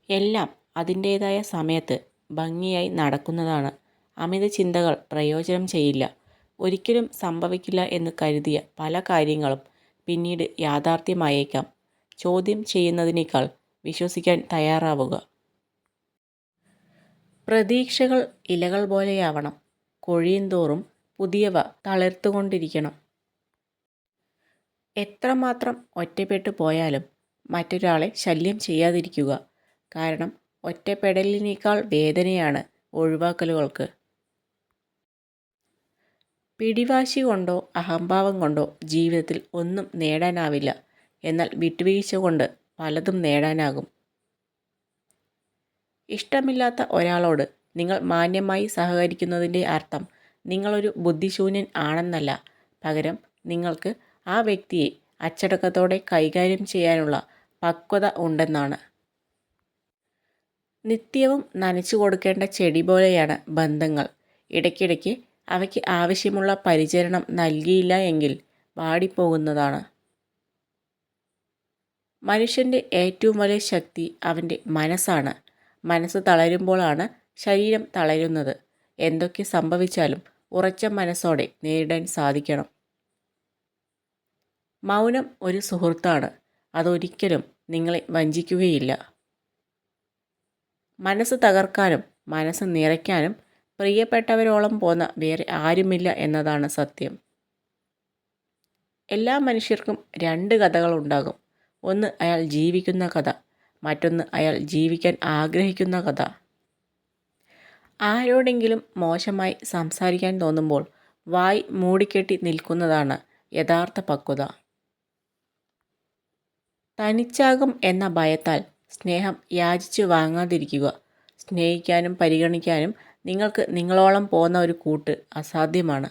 എല്ലാം അതിൻ്റേതായ സമയത്ത് ഭംഗിയായി നടക്കുന്നതാണ്. അമിത ചിന്തകൾ പ്രയോജനം ചെയ്യില്ല. ഒരിക്കലും സംഭവിക്കില്ല എന്ന് കരുതിയ പല കാര്യങ്ങളും പിന്നീട് യാഥാർത്ഥ്യമായേക്കാം. ചോദ്യം ചെയ്യുന്നതിനേക്കാൾ വിശ്വസിക്കാൻ തയ്യാറാവുക. പ്രതീക്ഷകൾ ഇലകൾ പോലെയാവണം. കൊഴിയുന്തോറും പുതിയവ തളിർത്തുകൊണ്ടിരിക്കണം. എത്രമാത്രം ഒറ്റപ്പെട്ടു പോയാലും മറ്റൊരാളെ ശല്യം ചെയ്യാതിരിക്കുക. കാരണം ഒറ്റപ്പെടലിനേക്കാൾ വേദനയാണ് ഒഴിവാക്കലുകൾക്ക്. പിടിവാശി കൊണ്ടോ അഹംഭാവം കൊണ്ടോ ജീവിതത്തിൽ ഒന്നും നേടാനാവില്ല. എന്നാൽ വിട്ടുവീഴ്ച കൊണ്ട് പലതും നേടാനാകും. ഇഷ്ടമില്ലാത്ത ഒരാളോട് നിങ്ങൾ മാന്യമായി സഹകരിക്കുന്നതിൻ്റെ അർത്ഥം നിങ്ങളൊരു ബുദ്ധിശൂന്യൻ ആണെന്നല്ല. പകരം നിങ്ങൾക്ക് ആ വ്യക്തിയെ അച്ചടക്കത്തോടെ കൈകാര്യം ചെയ്യാനുള്ള പക്വത ഉണ്ടെന്നാണ്. നിത്യവും നനച്ചു കൊടുക്കേണ്ട ചെടി പോലെയാണ് ബന്ധങ്ങൾ. ഇടയ്ക്കിടയ്ക്ക് അവയ്ക്ക് ആവശ്യമുള്ള പരിചരണം നൽകിയില്ല എങ്കിൽ വാടിപ്പോകുന്നതാണ്. മനുഷ്യൻ്റെ ഏറ്റവും വലിയ ശക്തി അവൻ്റെ മനസ്സാണ്. മനസ്സ് തളരുമ്പോഴാണ് ശരീരം തളരുന്നത്. എന്തൊക്കെ സംഭവിച്ചാലും ഉറച്ച മനസ്സോടെ നേരിടാൻ സാധിക്കണം. മൗനം ഒരു സുഹൃത്താണ്. അതൊരിക്കലും നിങ്ങളെ വഞ്ചിക്കുകയില്ല. മനസ്സ് തകർക്കാനും മനസ്സ് നിറയ്ക്കാനും പ്രിയപ്പെട്ടവരോളം പോന്ന വേറെ ആരുമില്ല എന്നതാണ് സത്യം. എല്ലാ മനുഷ്യർക്കും രണ്ട് കഥകളുണ്ടാകും. ഒന്ന് അയാൾ ജീവിക്കുന്ന കഥ, മറ്റൊന്ന് അയാൾ ജീവിക്കാൻ ആഗ്രഹിക്കുന്ന കഥ. ആരോടെങ്കിലും മോശമായി സംസാരിക്കാൻ തോന്നുമ്പോൾ വായ് മൂടിക്കെട്ടി നിൽക്കുന്നതാണ് യഥാർത്ഥ പക്വത. തനിച്ചാകും എന്ന ഭയത്താൽ സ്നേഹം യാചിച്ച് വാങ്ങാതിരിക്കുക. സ്നേഹിക്കാനും പരിഗണിക്കാനും നിങ്ങൾക്ക് നിങ്ങളോളം പോന്ന ഒരു കൂട്ട് അസാധ്യമാണ്.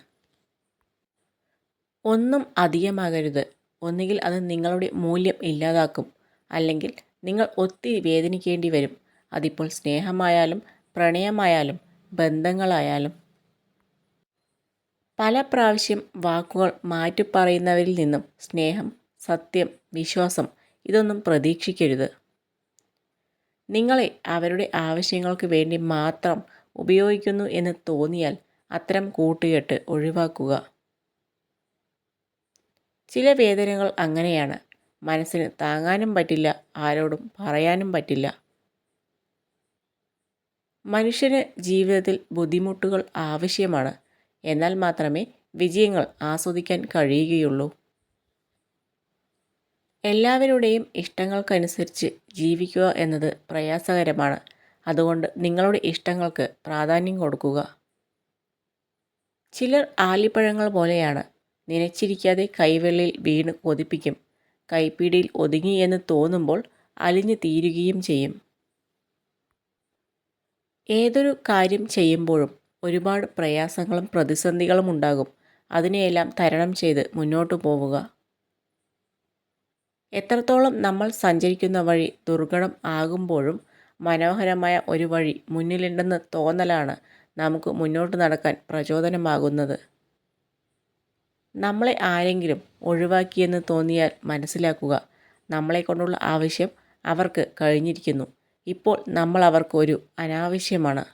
ഒന്നും അധികമാകരുത്. ഒന്നുകിൽ അത് നിങ്ങളുടെ മൂല്യം ഇല്ലാതാക്കും, അല്ലെങ്കിൽ നിങ്ങൾ ഒത്തിരി വേദനിക്കേണ്ടി വരും. അതിപ്പോൾ സ്നേഹമായാലും പ്രണയമായാലും ബന്ധങ്ങളായാലും. പല പ്രാവശ്യം വാക്കുകൾ മാറ്റിപ്പറയുന്നവരിൽ നിന്നും സ്നേഹം, സത്യം, വിശ്വാസം ഇതൊന്നും പ്രതീക്ഷിക്കരുത്. നിങ്ങളെ അവരുടെ ആവശ്യങ്ങൾക്ക് വേണ്ടി മാത്രം ഉപയോഗിക്കുന്നു എന്ന് തോന്നിയാൽ അത്തരം കൂട്ടുകെട്ട് ഒഴിവാക്കുക. ചില വേദനകൾ അങ്ങനെയാണ്. മനസ്സിന് താങ്ങാനും പറ്റില്ല, ആരോടും പറയാനും പറ്റില്ല. മനുഷ്യന് ജീവിതത്തിൽ ബുദ്ധിമുട്ടുകൾ ആവശ്യമാണ്. എന്നാൽ മാത്രമേ വിജയങ്ങൾ ആസ്വദിക്കാൻ കഴിയുകയുള്ളൂ. എല്ലാവരുടെയും ഇഷ്ടങ്ങൾക്കനുസരിച്ച് ജീവിക്കുക എന്നത് പ്രയാസകരമാണ്. അതുകൊണ്ട് നിങ്ങളുടെ ഇഷ്ടങ്ങൾക്ക് പ്രാധാന്യം കൊടുക്കുക. ചിലർ ആലിപ്പഴങ്ങൾ പോലെയാണ്. നനച്ചിരിക്കാതെ കൈവെള്ളയിൽ വീണ് കൊതിപ്പിക്കും. കൈപ്പിടിയിൽ ഒതുങ്ങി എന്ന് തോന്നുമ്പോൾ അലിഞ്ഞു തീരുകയും ചെയ്യും. ഏതൊരു കാര്യം ചെയ്യുമ്പോഴും ഒരുപാട് പ്രയാസങ്ങളും പ്രതിസന്ധികളും ഉണ്ടാകും. അതിനെയെല്ലാം തരണം ചെയ്ത് മുന്നോട്ടു പോവുക. എത്രത്തോളം നമ്മൾ സഞ്ചരിക്കുന്ന വഴി ദുർഘടം ആകുമ്പോഴും മനോഹരമായ ഒരു വഴി മുന്നിലുണ്ടെന്ന് തോന്നലാണ് നമുക്ക് മുന്നോട്ട് നടക്കാൻ പ്രചോദനമാകുന്നത്. നമ്മളെ ആരെങ്കിലും ഒഴിവാക്കിയെന്ന് തോന്നിയാൽ മനസ്സിലാക്കുക, നമ്മളെക്കൊണ്ടുള്ള ആവശ്യം അവർക്ക് കഴിഞ്ഞിരിക്കുന്നു. ഇപ്പോൾ നമ്മൾ അവർക്ക് ഒരു അനാവശ്യമാണ്.